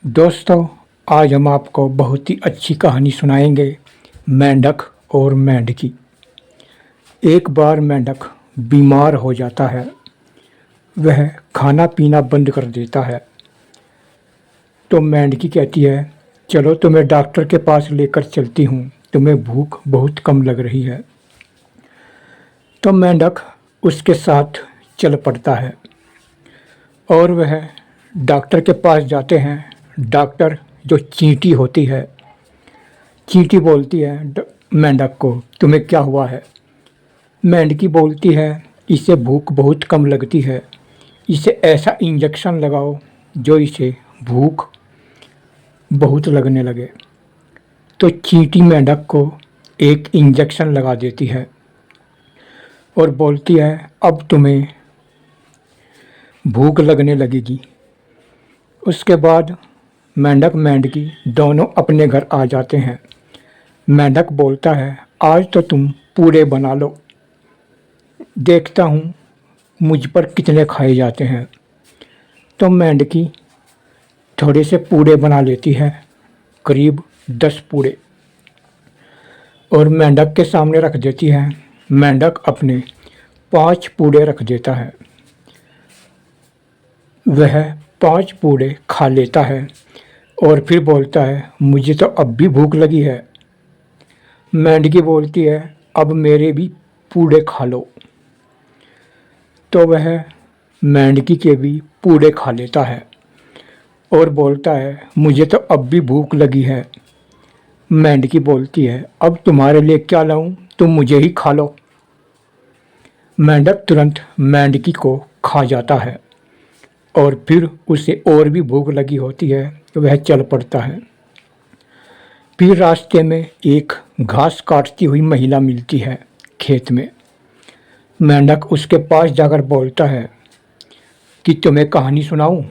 दोस्तों, आज हम आपको बहुत ही अच्छी कहानी सुनाएंगे मेंढक और मेंढकी। एक बार मेंढक बीमार हो जाता है। वह खाना पीना बंद कर देता है। तो मेंढकी कहती है, चलो तुम्हें डॉक्टर के पास लेकर चलती हूँ, तुम्हें भूख बहुत कम लग रही है। तो मेंढक उसके साथ चल पड़ता है और वह डॉक्टर के पास जाते हैं। डॉक्टर जो चींटी होती है, चींटी बोलती है मेंढक को, तुम्हें क्या हुआ है? मेंढकी बोलती है, इसे भूख बहुत कम लगती है, इसे ऐसा इंजेक्शन लगाओ जो इसे भूख बहुत लगने लगे। तो चींटी मेंढक को एक इंजेक्शन लगा देती है और बोलती है, अब तुम्हें भूख लगने लगेगी। उसके बाद मेंढक मेंढकी दोनों अपने घर आ जाते हैं। मेंढक बोलता है, आज तो तुम पूरे बना लो, देखता हूँ मुझ पर कितने खाए जाते हैं। तो मेंढकी थोड़े से पूरे बना लेती है, करीब 10 पूरे, और मेंढक के सामने रख देती है। मेंढक अपने 5 पूरे रख देता है। वह 5 पूरे खा लेता है और फिर बोलता है, मुझे तो अब भी भूख लगी है। मेंढकी बोलती है, अब मेरे भी पूरे खा लो। तो वह मेंढकी के भी पूरे खा लेता है और बोलता है, मुझे तो अब भी भूख लगी है। मेंढकी बोलती है, अब तुम्हारे लिए क्या लाऊं, तुम मुझे ही खा लो। मेंढक तुरंत मेंढकी को खा जाता है और फिर उसे और भी भूख लगी होती है, वह चल पड़ता है। फिर रास्ते में एक घास काटती हुई महिला मिलती है खेत में। मेंढक उसके पास जाकर बोलता है कि तुम्हें कहानी सुनाऊं?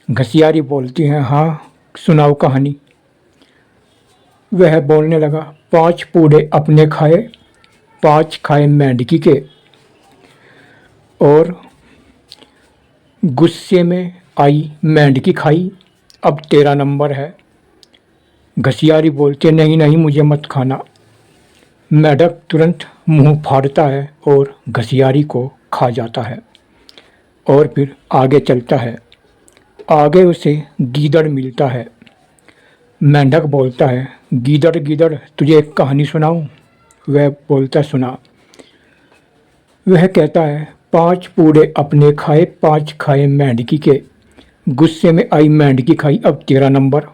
घसियारी बोलती है, हाँ सुनाओ कहानी। वह बोलने लगा, 5 पूड़े अपने खाए, 5 खाए मेंढकी के, और गुस्से में आई मेंढकी खाई, अब तेरा नंबर है। घसियारी बोलते, नहीं नहीं मुझे मत खाना। मेंढक तुरंत मुंह फाड़ता है और घसियारी को खा जाता है और फिर आगे चलता है। आगे उसे गीदड़ मिलता है। मेंढक बोलता है, गीदड़ गीदड़ तुझे एक कहानी सुनाऊं? वह बोलता, सुना। वह कहता है, 5 पूड़े अपने खाए, 5 खाए मेंढकी के, गुस्से में आई मेंढकी खाई, अब तेरा नंबर।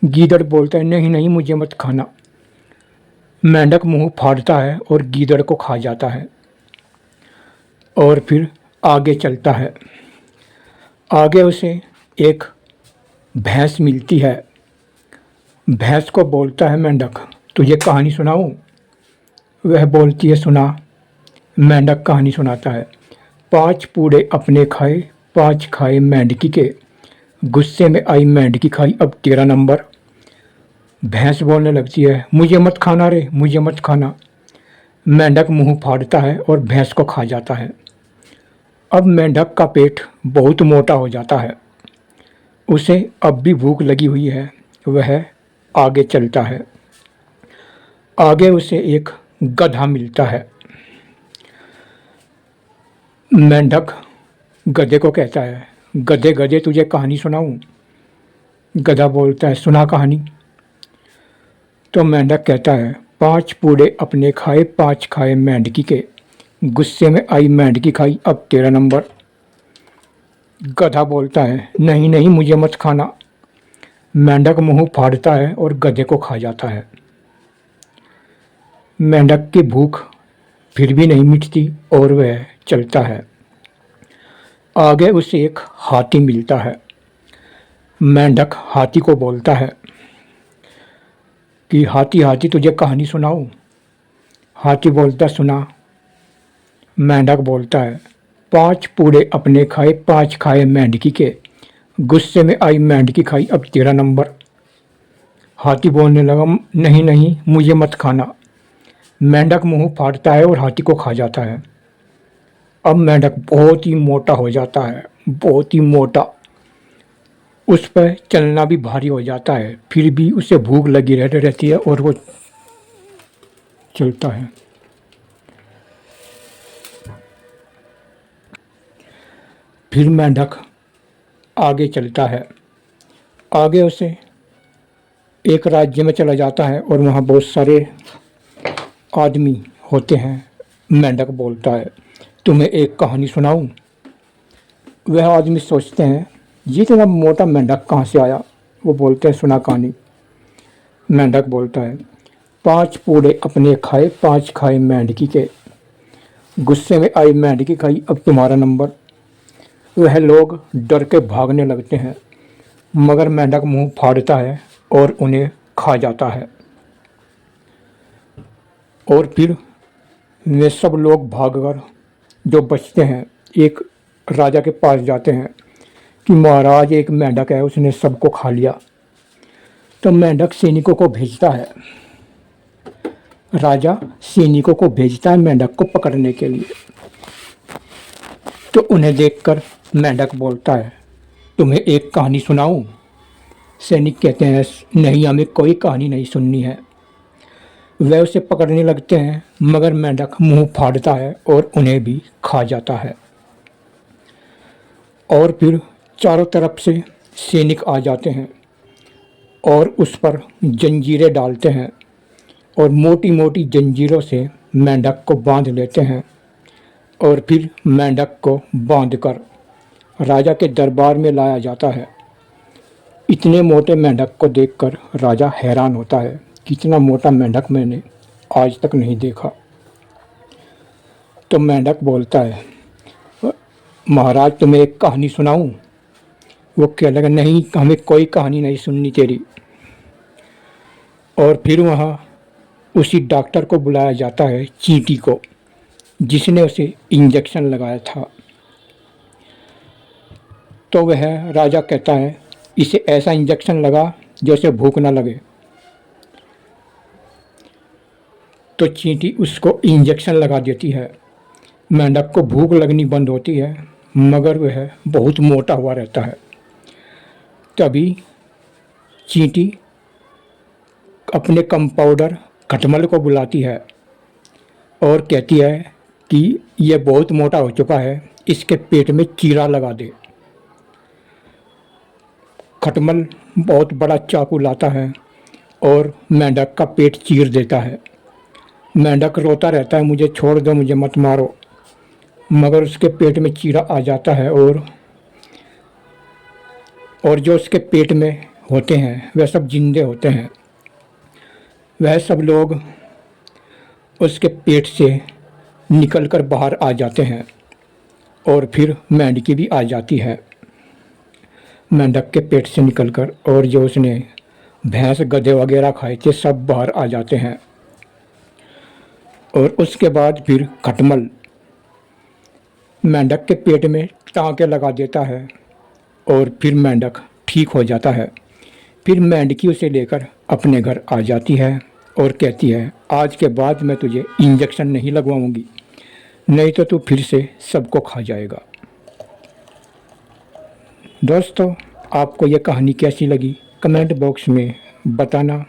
गीदड़ बोलता है, नहीं नहीं मुझे मत खाना। मेंढक मुंह फाड़ता है और गीदड़ को खा जाता है और फिर आगे चलता है। आगे उसे एक भैंस मिलती है। भैंस को बोलता है मेंढक, तुझे कहानी सुनाऊं? वह बोलती है, सुना। मेंढक कहानी सुनाता है, 5 पूड़े अपने खाए, 5 खाए मेंढकी के, गुस्से में आई मेंढकी खाई, अब तेरा नंबर। भैंस बोलने लगती है, मुझे मत खाना रे, मुझे मत खाना। मेंढक मुंह फाड़ता है और भैंस को खा जाता है। अब मेंढक का पेट बहुत मोटा हो जाता है। उसे अब भी भूख लगी हुई है। वह आगे चलता है। आगे उसे एक गधा मिलता है। मेंढक गधे को कहता है, गधे गधे तुझे कहानी सुनाऊं? गधा बोलता है, सुना कहानी। तो मेंढक कहता है, 5 पूड़े अपने खाए, 5 खाए मेंढकी के, गुस्से में आई मेंढकी खाई, अब तेरा नंबर। गधा बोलता है, नहीं नहीं मुझे मत खाना। मेंढक मुंह फाड़ता है और गधे को खा जाता है। मेंढक की भूख फिर भी नहीं मिटती और वह चलता है। आगे उसे एक हाथी मिलता है। मेंढक हाथी को बोलता है कि हाथी हाथी तुझे कहानी सुनाऊं? हाथी बोलता, सुना। मेंढक बोलता है, 5 पूड़े अपने खाए, 5 खाए मेंढकी के, गुस्से में आई मेंढकी खाई, अब तेरा नंबर। हाथी बोलने लगा, नहीं नहीं मुझे मत खाना। मेंढक मुंह फाड़ता है और हाथी को खा जाता है। अब मेंढक बहुत ही मोटा हो जाता है, बहुत ही मोटा। उस पर चलना भी भारी हो जाता है, फिर भी उसे भूख लगी रहती है और वो चलता है। फिर मेंढक आगे चलता है। आगे उसे एक राज्य में चला जाता है और वहाँ बहुत सारे आदमी होते हैं। मेंढक बोलता है, तुम्हें एक कहानी सुनाऊं? वह आदमी सोचते हैं, ये इतना मोटा मेंढक कहाँ से आया? वो बोलते हैं, सुना कहानी। मेंढक बोलता है, 5 पूड़े अपने खाए, 5 खाए मेंढकी के। गुस्से में आई मेंढकी खाई, अब तुम्हारा नंबर। वह लोग डर के भागने लगते हैं, मगर मेंढक मुंह फाड़ता है और उन्हें खा जाता है। और फिर वे सब लोग भागकर जो बचते हैं एक राजा के पास जाते हैं कि महाराज, एक मेंढक है, उसने सबको खा लिया। तो मेंढक सैनिकों को भेजता है। राजा सैनिकों को भेजता है मेंढक को पकड़ने के लिए। तो उन्हें देखकर मेंढक बोलता है, तुम्हें एक कहानी सुनाऊं? सैनिक कहते हैं, नहीं, हमें कोई कहानी नहीं सुननी है। वह उसे पकड़ने लगते हैं, मगर मेंढक मुंह फाड़ता है और उन्हें भी खा जाता है। और फिर चारों तरफ से सैनिक आ जाते हैं और उस पर जंजीरें डालते हैं और मोटी मोटी जंजीरों से मेंढक को बांध लेते हैं। और फिर मेंढक को बांधकर राजा के दरबार में लाया जाता है। इतने मोटे मेंढक को देखकर राजा हैरान होता है कि इतना मोटा मेंढक मैंने आज तक नहीं देखा। तो मेंढक बोलता है, महाराज, तुम्हें एक कहानी सुनाऊं? वो कह लगा, नहीं, हमें कोई कहानी नहीं सुननी तेरी। और फिर वहाँ उसी डॉक्टर को बुलाया जाता है, चींटी को, जिसने उसे इंजेक्शन लगाया था। तो वह राजा कहता है, इसे ऐसा इंजेक्शन लगा जो उसे भूख ना लगे। तो चींटी उसको इंजेक्शन लगा देती है। मेंढक को भूख लगनी बंद होती है, मगर वह बहुत मोटा हुआ रहता है। तभी चींटी अपने कंपाउंडर खटमल को बुलाती है और कहती है कि यह बहुत मोटा हो चुका है, इसके पेट में चीरा लगा दे। खटमल बहुत बड़ा चाकू लाता है और मेंढक का पेट चीर देता है। मेंढक रोता रहता है, मुझे छोड़ दो, मुझे मत मारो। मगर उसके पेट में चीरा आ जाता है और जो उसके पेट में होते हैं वह सब जिंदे होते हैं। वह सब लोग उसके पेट से निकलकर बाहर आ जाते हैं और फिर मेंढकी भी आ जाती है मेंढक के पेट से निकलकर, और जो उसने भैंस गधे वगैरह खाए थे सब बाहर आ जाते हैं। और उसके बाद फिर खटमल मेंढक के पेट में टाँके लगा देता है और फिर मेंढक ठीक हो जाता है। फिर मेंढकी उसे लेकर अपने घर आ जाती है और कहती है, आज के बाद मैं तुझे इंजेक्शन नहीं लगवाऊंगी, नहीं तो तू फिर से सबको खा जाएगा। दोस्तों, आपको ये कहानी कैसी लगी कमेंट बॉक्स में बताना।